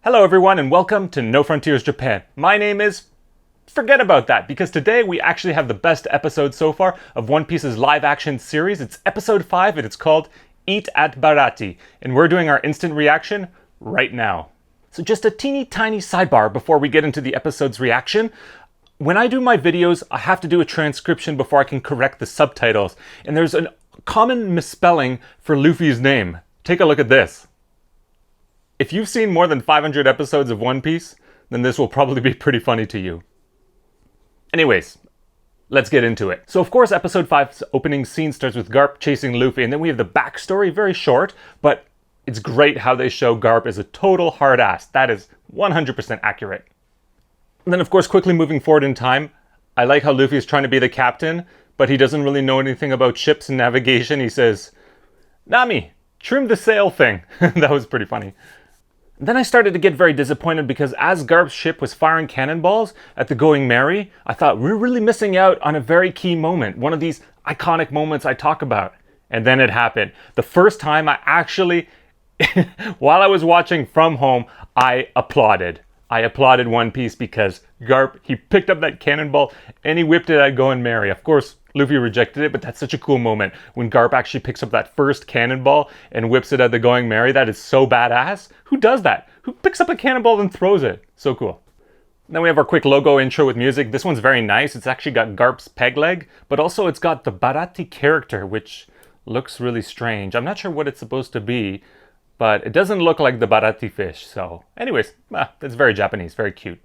Hello everyone and welcome to No Frontiers Japan. My name is... Forget about that, because today we actually have the best episode so far of One Piece's live action series. It's episode 5 and it's called Eat at Baratie. And we're doing our instant reaction right now. So just a teeny tiny sidebar before we get into the episode's reaction. When I do my videos, I have to do a transcription before I can correct the subtitles. And there's a common misspelling for Luffy's name. Take a look at this. If you've seen more than 500 episodes of One Piece, then this will probably be pretty funny to you. Anyways, let's get into it. So of course, episode 5's opening scene starts with Garp chasing Luffy, and then we have the backstory, very short, but it's great how they show Garp as a total hard ass. That is 100% accurate. And then of course, quickly moving forward in time, I like how Luffy is trying to be the captain, but he doesn't really know anything about ships and navigation. He says, "Nami, trim the sail thing." That was pretty funny. Then I started to get very disappointed because as Garp's ship was firing cannonballs at the Going Merry, I thought we're really missing out on a very key moment, one of these iconic moments I talk about. And then it happened. The first time I actually, while I was watching from home, I applauded. I applauded One Piece because Garp, he picked up that cannonball and he whipped it at Going Merry. Of course, Luffy rejected it, but that's such a cool moment when Garp actually picks up that first cannonball and whips it at the Going Merry. That is so badass. Who does that? Who picks up a cannonball and throws it? So cool. Then we have our quick logo intro with music. This one's very nice. It's actually got Garp's peg leg, but also it's got the Baratie character, which looks really strange. I'm not sure what it's supposed to be, but it doesn't look like the Baratie fish. So anyways, that's very Japanese, very cute.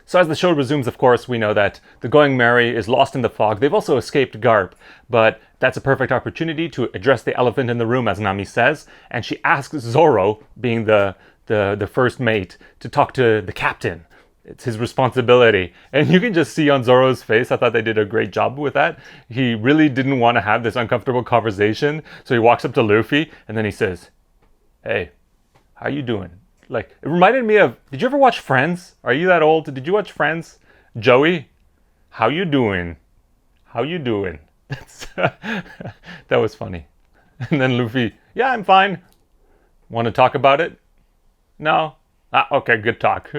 So as the show resumes, of course, we know that the Going Merry is lost in the fog. They've also escaped Garp, but that's a perfect opportunity to address the elephant in the room, as Nami says. And she asks Zoro, being the first mate, to talk to the captain. It's his responsibility. And you can just see on Zoro's face, I thought they did a great job with that. He really didn't want to have this uncomfortable conversation. So he walks up to Luffy and then he says, "Hey, how you doing?" Like, it reminded me of, did you ever watch Friends? Are you that old? Did you watch Friends? Joey, how you doing? How you doing? That was funny. And then Luffy, "Yeah, I'm fine. Want to talk about it?" "No." Okay, good talk."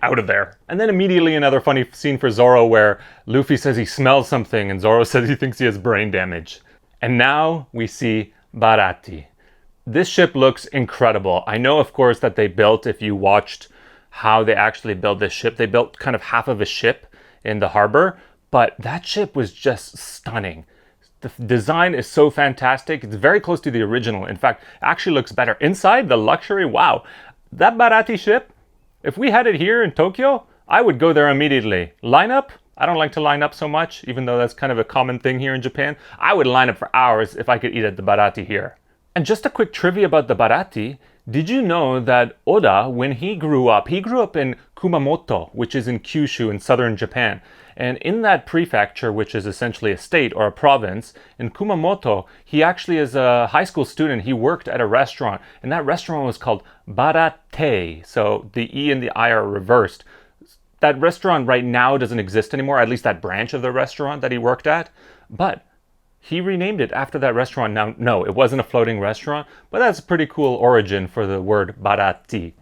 Out of there. And then immediately another funny scene for Zoro where Luffy says he smells something and Zoro says he thinks he has brain damage. And now we see Baratie. This ship looks incredible. I know, of course, that they built, if you watched how they actually built this ship, they built kind of half of a ship in the harbor, but that ship was just stunning. The design is so fantastic. It's very close to the original. In fact, it actually looks better. Inside, the luxury, wow. That Baratie ship, if we had it here in Tokyo, I would go there immediately. Line up? I don't like to line up so much, even though that's kind of a common thing here in Japan. I would line up for hours if I could eat at the Baratie here. And just a quick trivia about the Baratie. Did you know that Oda, when he grew up in Kumamoto, which is in Kyushu in southern Japan. And in that prefecture, which is essentially a state or a province, in Kumamoto, he actually, as a high school student, he worked at a restaurant. And that restaurant was called Baratie. So the E and the I are reversed. That restaurant right now doesn't exist anymore, at least that branch of the restaurant that he worked at. But he renamed it after that restaurant. Now, no, it wasn't a floating restaurant, but that's a pretty cool origin for the word Baratie.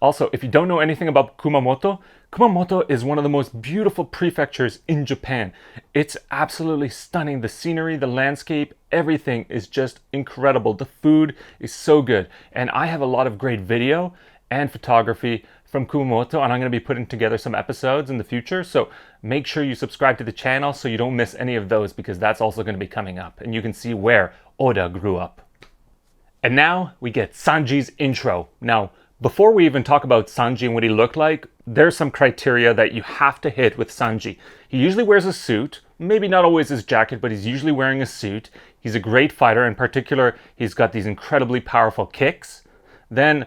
Also, if you don't know anything about Kumamoto, Kumamoto is one of the most beautiful prefectures in Japan. It's absolutely stunning. The scenery, the landscape, everything is just incredible. The food is so good. And I have a lot of great video and photography from Kumamoto, and I'm going to be putting together some episodes in the future. So make sure you subscribe to the channel so you don't miss any of those, because that's also going to be coming up. And you can see where Oda grew up. And now we get Sanji's intro. Now, before we even talk about Sanji and what he looked like, there's some criteria that you have to hit with Sanji. He usually wears a suit, maybe not always his jacket, but he's usually wearing a suit. He's a great fighter. In particular, he's got these incredibly powerful kicks. Then,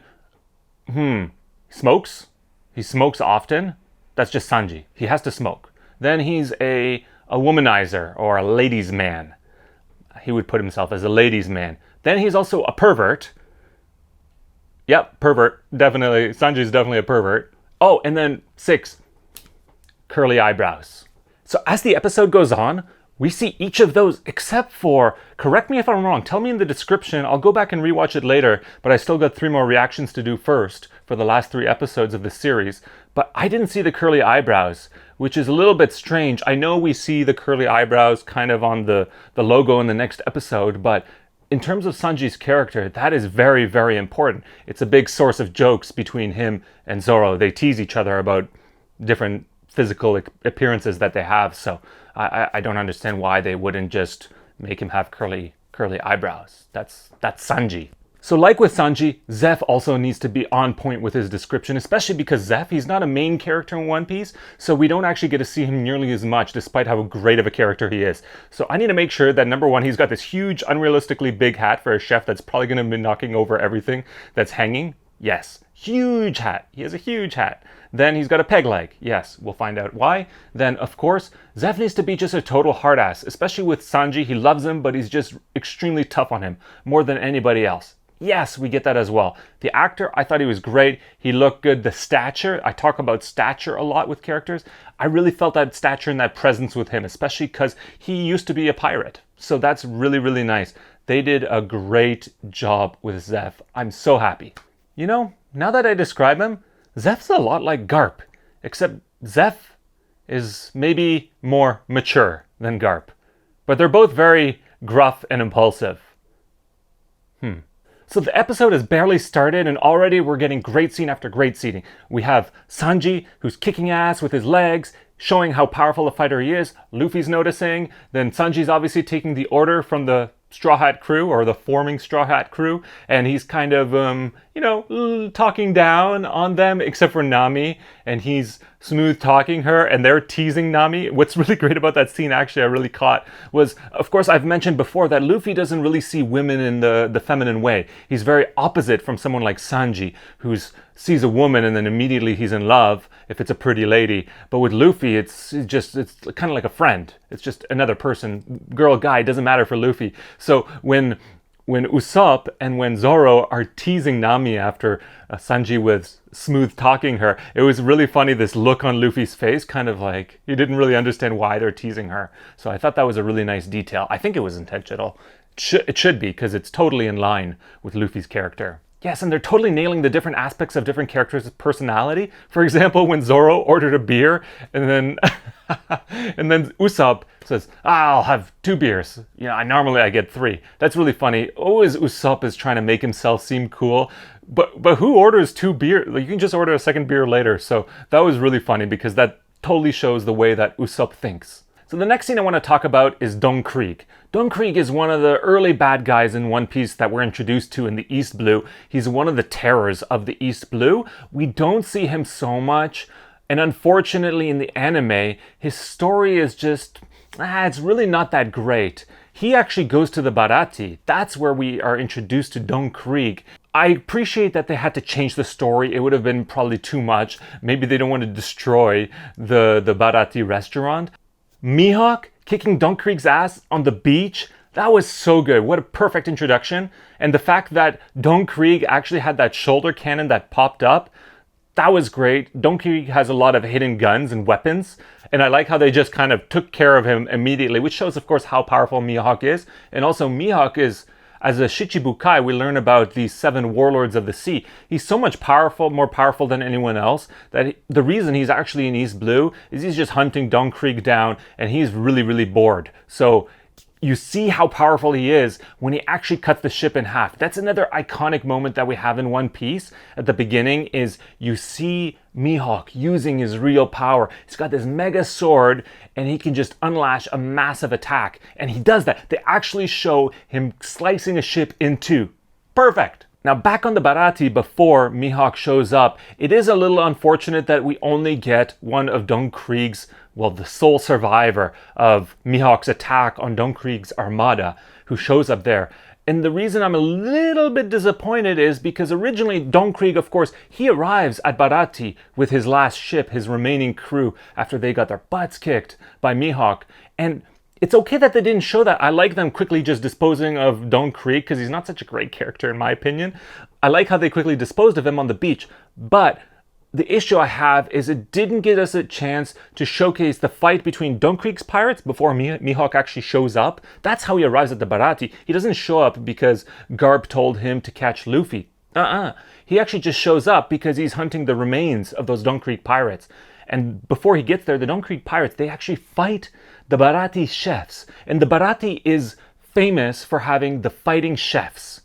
smokes. He smokes often. That's just Sanji. He has to smoke. Then he's a womanizer or a ladies' man. He would put himself as a ladies' man. Then he's also a pervert. Yep, pervert. Definitely. Sanji's definitely a pervert. Oh, and then 6, curly eyebrows. So as the episode goes on, We see each of those except for, correct me if I'm wrong, tell me in the description, I'll go back and rewatch it later, but I still got 3 more reactions to do first for the last 3 episodes of the series. But I didn't see the curly eyebrows, which is a little bit strange. I know we see the curly eyebrows kind of on the logo in the next episode, but in terms of Sanji's character, that is very, very important. It's a big source of jokes between him and Zoro. They tease each other about different physical appearances that they have, so I don't understand why they wouldn't just make him have curly eyebrows. That's Sanji. So like with Sanji, Zeph also needs to be on point with his description, especially because Zeph, he's not a main character in One Piece, so we don't actually get to see him nearly as much despite how great of a character he is. So I need to make sure that number one, he's got this huge, unrealistically big hat for a chef that's probably going to be knocking over everything that's hanging. Yes, huge hat. He has a huge hat. Then he's got a peg leg. Yes, we'll find out why. Then, of course, Zeph needs to be just a total hard ass, especially with Sanji. He loves him, but he's just extremely tough on him, more than anybody else. Yes, we get that as well. The actor, I thought he was great. He looked good. The stature, I talk about stature a lot with characters. I really felt that stature and that presence with him, especially because he used to be a pirate. So that's really, really nice. They did a great job with Zeph. I'm so happy. You know, now that I describe him, Zeph's a lot like Garp, except Zeph is maybe more mature than Garp. But they're both very gruff and impulsive. So the episode has barely started and already we're getting great scene after great scene. We have Sanji, who's kicking ass with his legs, showing how powerful a fighter he is. Luffy's noticing. Then Sanji's obviously taking the order from the Straw Hat crew, or the forming Straw Hat crew, and he's kind of, talking down on them, except for Nami, and he's smooth talking her, and they're teasing Nami. What's really great about that scene, actually, I really caught, was, of course, I've mentioned before that Luffy doesn't really see women in the feminine way. He's very opposite from someone like Sanji, who sees a woman and then immediately he's in love if it's a pretty lady. But with Luffy, it's kind of like a friend. It's just another person, girl, guy, doesn't matter for Luffy. So when Usopp and when Zoro are teasing Nami after Sanji was smooth talking her, it was really funny, this look on Luffy's face, kind of like he didn't really understand why they're teasing her. So I thought that was a really nice detail. I think it was intentional. It should be, because it's totally in line with Luffy's character. Yes, and they're totally nailing the different aspects of different characters' personality. For example, when Zoro ordered a beer, and then and then Usopp says, I'll have 2 beers. You know, normally I get 3. That's really funny. Always Usopp is trying to make himself seem cool. But who orders 2 beers? Like, you can just order a second beer later. So that was really funny, because that totally shows the way that Usopp thinks. So the next scene I want to talk about is Don Krieg. Don Krieg is one of the early bad guys in One Piece that we're introduced to in the East Blue. He's one of the terrors of the East Blue. We don't see him so much, and unfortunately in the anime, his story is just, it's really not that great. He actually goes to the Baratie. That's where we are introduced to Don Krieg. I appreciate that they had to change the story. It would have been probably too much. Maybe they don't want to destroy the Baratie restaurant. Mihawk kicking Don Krieg's ass on the beach, that was so good. What a perfect introduction. And the fact that Don Krieg actually had that shoulder cannon that popped up, that was great. Don Krieg has a lot of hidden guns and weapons, and I like how they just kind of took care of him immediately, which shows, of course, how powerful Mihawk is. And also, Mihawk is, as a Shichibukai, we learn about the 7 warlords of the sea. He's so much more powerful than anyone else, that the reason he's actually in East Blue is he's just hunting Don Krieg down, and he's really, really bored. So you see how powerful he is when he actually cuts the ship in half. That's another iconic moment that we have in One Piece at the beginning, is you see Mihawk using his real power. He's got this mega sword and he can just unlash a massive attack. And he does that. They actually show him slicing a ship in 2. Perfect. Now back on the Baratie before Mihawk shows up, it is a little unfortunate that we only get one of Don Krieg's, well, the sole survivor of Mihawk's attack on Don Krieg's armada, who shows up there. And the reason I'm a little bit disappointed is because originally Don Krieg, of course, he arrives at Baratie with his last ship, his remaining crew, after they got their butts kicked by Mihawk. And it's okay that they didn't show that. I like them quickly just disposing of Don Krieg, because he's not such a great character in my opinion. I like how they quickly disposed of him on the beach. But The issue I have is it didn't give us a chance to showcase the fight between Dunkreek's pirates before Mihawk actually shows up. That's how he arrives at the Baratie. He doesn't show up because Garp told him to catch Luffy. He actually just shows up because he's hunting the remains of those Dunkreek pirates. And before he gets there, the Dunkreek pirates, they actually fight the Baratie chefs. And the Baratie is famous for having the fighting chefs.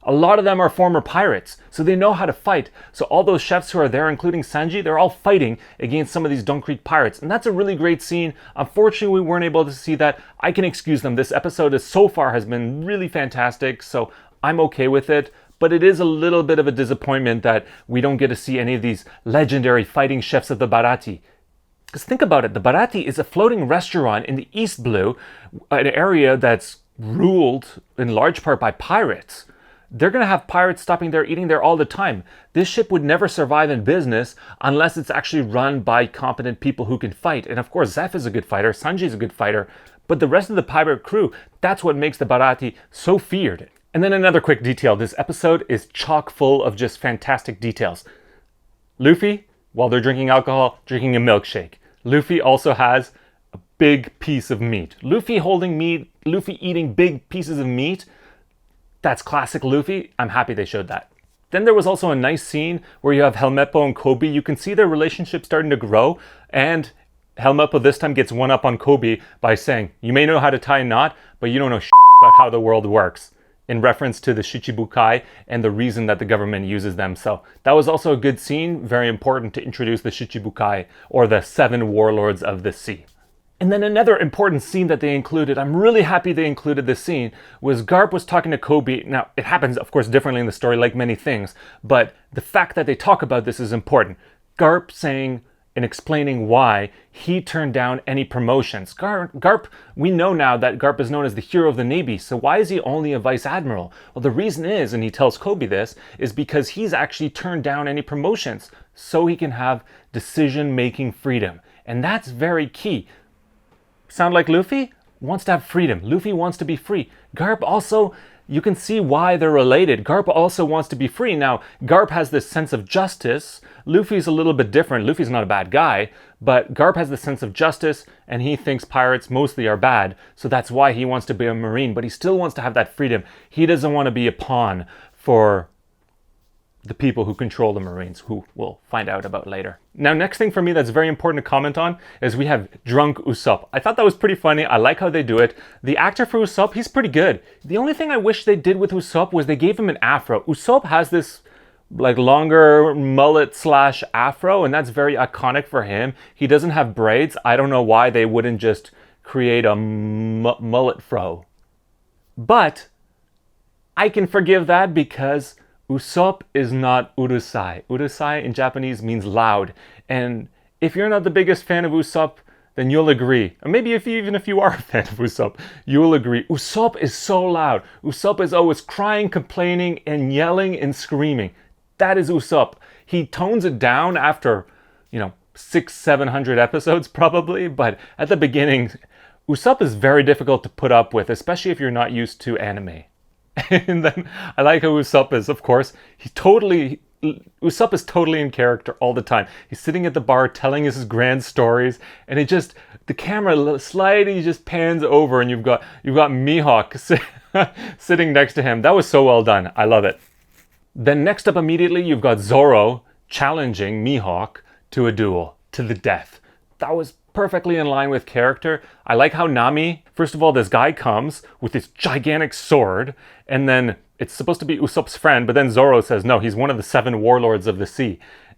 A lot of them are former pirates, so they know how to fight. So all those chefs who are there, including Sanji, they're all fighting against some of these Dunkreek pirates. And that's a really great scene. Unfortunately, we weren't able to see that. I can excuse them. This episode so far has been really fantastic, so I'm okay with it. But it is a little bit of a disappointment that we don't get to see any of these legendary fighting chefs of the Baratie. Because think about it, the Baratie is a floating restaurant in the East Blue, an area that's ruled in large part by pirates. They're going to have pirates stopping there, eating there all the time. This ship would never survive in business unless it's actually run by competent people who can fight. And of course, Zeph is a good fighter, Sanji is a good fighter, but the rest of the pirate crew, that's what makes the Baratie so feared. And then another quick detail, this episode is chock full of just fantastic details. Luffy, while they're drinking alcohol, drinking a milkshake. Luffy also has a big piece of meat. Luffy holding meat, Luffy eating big pieces of meat. That's classic Luffy. I'm happy they showed that. Then there was also a nice scene where you have Helmeppo and Koby. You can see their relationship starting to grow, and Helmeppo this time gets one up on Koby by saying, "You may know how to tie a knot, but you don't know about how the world works," in reference to the Shichibukai and the reason that the government uses them. So that was also a good scene, very important to introduce the Shichibukai, or the 7 warlords of the sea. And then another important scene that they included, I'm really happy they included this scene, was Garp was talking to Koby. Now, it happens, of course, differently in the story, like many things, but the fact that they talk about this is important. Garp saying and explaining why he turned down any promotions. Garp, we know now that Garp is known as the hero of the Navy, so why is he only a vice admiral? Well, the reason is, and he tells Koby this, is because he's actually turned down any promotions so he can have decision-making freedom. And that's very key. Sound like Luffy? Wants to have freedom. Luffy wants to be free. Garp also, you can see why they're related. Garp also wants to be free. Now, Garp has this sense of justice. Luffy's a little bit different. Luffy's not a bad guy, but Garp has this sense of justice, and he thinks pirates mostly are bad, so that's why he wants to be a Marine, but he still wants to have that freedom. He doesn't want to be a pawn for the people who control the Marines, who we'll find out about later. Now, next thing for me that's very important to comment on is we have drunk Usopp. I thought that was pretty funny. I like how they do it. The actor for Usopp, he's pretty good. The only thing I wish they did with Usopp was they gave him an afro. Usopp has this like longer mullet slash afro, and that's very iconic for him. He doesn't have braids. I don't know why they wouldn't just create a mullet fro. But I can forgive that because Usopp is not Urusai. Urusai in Japanese means loud. And if you're not the biggest fan of Usopp, then you'll agree. Or maybe even if you are a fan of Usopp, you'll agree. Usopp is so loud. Usopp is always crying, complaining, and yelling and screaming. That is Usopp. He tones it down after, 600-700 episodes probably. But at the beginning, Usopp is very difficult to put up with, especially if you're not used to anime. And then I like how Usopp is, of course, Usopp is totally in character all the time. He's sitting at the bar telling his grand stories, and the camera slightly just pans over, and you've got Mihawk sitting next to him. That was so well done. I love it. Then next up immediately, you've got Zoro challenging Mihawk to a duel, to the death. That was perfectly in line with character. I like how Nami, first of all, this guy comes with this gigantic sword, and then it's supposed to be Usopp's friend, but then Zoro says, no, he's one of the 7 warlords of the sea.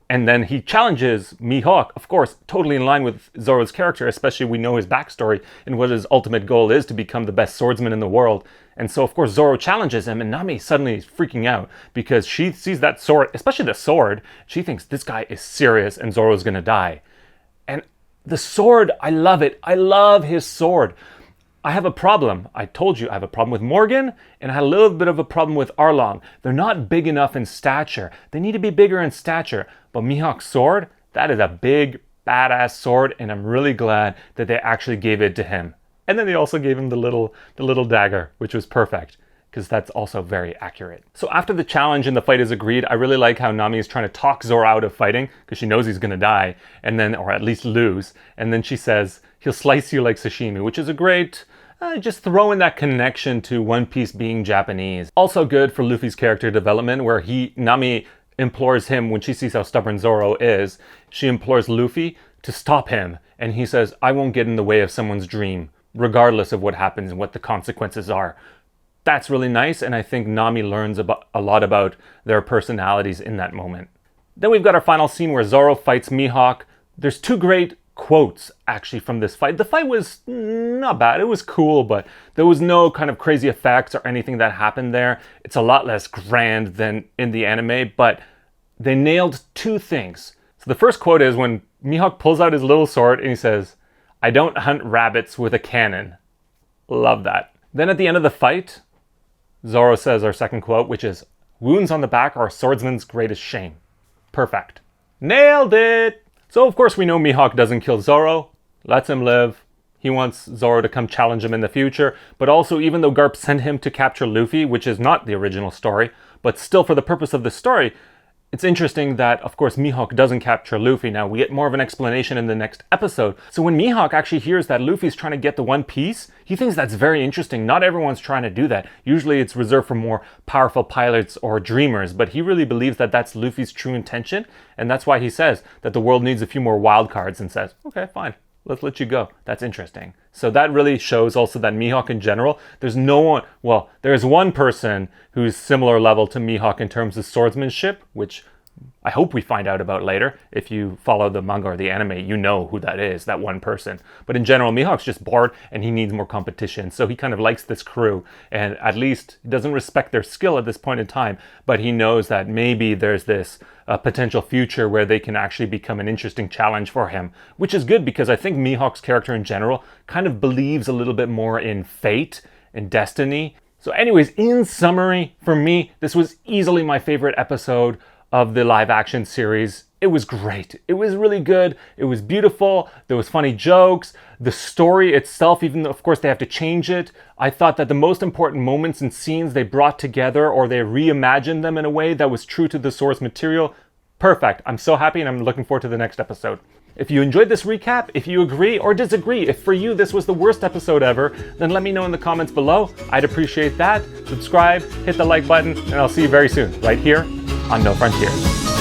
And then he challenges Mihawk, of course, totally in line with Zoro's character, especially we know his backstory and what his ultimate goal is to become the best swordsman in the world. And so, of course, Zoro challenges him, and Nami suddenly is freaking out because she sees that sword, especially the sword. She thinks this guy is serious and Zoro's gonna die. And the sword, I love it. I love his sword. I have a problem. I told you I have a problem with Morgan, and I had a little bit of a problem with Arlong. They're not big enough in stature. They need to be bigger in stature. But Mihawk's sword, that is a big, badass sword, and I'm really glad that they actually gave it to him. And then they also gave him the little dagger, which was perfect. because that's also very accurate. So after the challenge and the fight is agreed, I really like how Nami is trying to talk Zoro out of fighting because she knows he's going to die, and then, or at least lose. And then she says, he'll slice you like sashimi, which is a great, just throw in that connection to One Piece being Japanese. Also good for Luffy's character development, where Nami implores him, when she sees how stubborn Zoro is, she implores Luffy to stop him. And he says, I won't get in the way of someone's dream, regardless of what happens and what the consequences are. That's really nice, and I think Nami learns a lot about their personalities in that moment. Then we've got our final scene where Zoro fights Mihawk. There's two great quotes actually from this fight. The fight was not bad, it was cool, but there was no kind of crazy effects or anything that happened there. It's a lot less grand than in the anime, but they nailed two things. So the first quote is when Mihawk pulls out his little sword and he says, I don't hunt rabbits with a cannon. Love that. Then at the end of the fight, Zoro says our second quote, which is, wounds on the back are a swordsman's greatest shame. Perfect. Nailed it! So of course we know Mihawk doesn't kill Zoro, lets him live. He wants Zoro to come challenge him in the future, but also even though Garp sent him to capture Luffy, which is not the original story, but still for the purpose of the story, it's interesting that, of course, Mihawk doesn't capture Luffy. Now, we get more of an explanation in the next episode. So when Mihawk actually hears that Luffy's trying to get the One Piece, he thinks that's very interesting. Not everyone's trying to do that. Usually it's reserved for more powerful pilots or dreamers, but he really believes that that's Luffy's true intention, and that's why he says that the world needs a few more wild cards and says, okay, fine, let's let you go. That's interesting. So that really shows also that Mihawk in general, there's no one, well, there's one person who's similar level to Mihawk in terms of swordsmanship, which I hope we find out about later. If you follow the manga or the anime, you know who that is, that one person. But in general, Mihawk's just bored and he needs more competition. So he kind of likes this crew, and at least he doesn't respect their skill at this point in time, but he knows that maybe there's this potential future where they can actually become an interesting challenge for him, which is good because I think Mihawk's character in general kind of believes a little bit more in fate and destiny. So anyways, in summary, for me, this was easily my favorite episode of the live action series. It was great. It was really good. It was beautiful. There was funny jokes. The story itself, even though of course they have to change it, I thought that the most important moments and scenes they brought together, or they reimagined them in a way that was true to the source material. Perfect. I'm so happy and I'm looking forward to the next episode. If you enjoyed this recap, if you agree or disagree, if for you this was the worst episode ever, then let me know in the comments below. I'd appreciate that. Subscribe, hit the like button, and I'll see you very soon, right here on No Frontiers.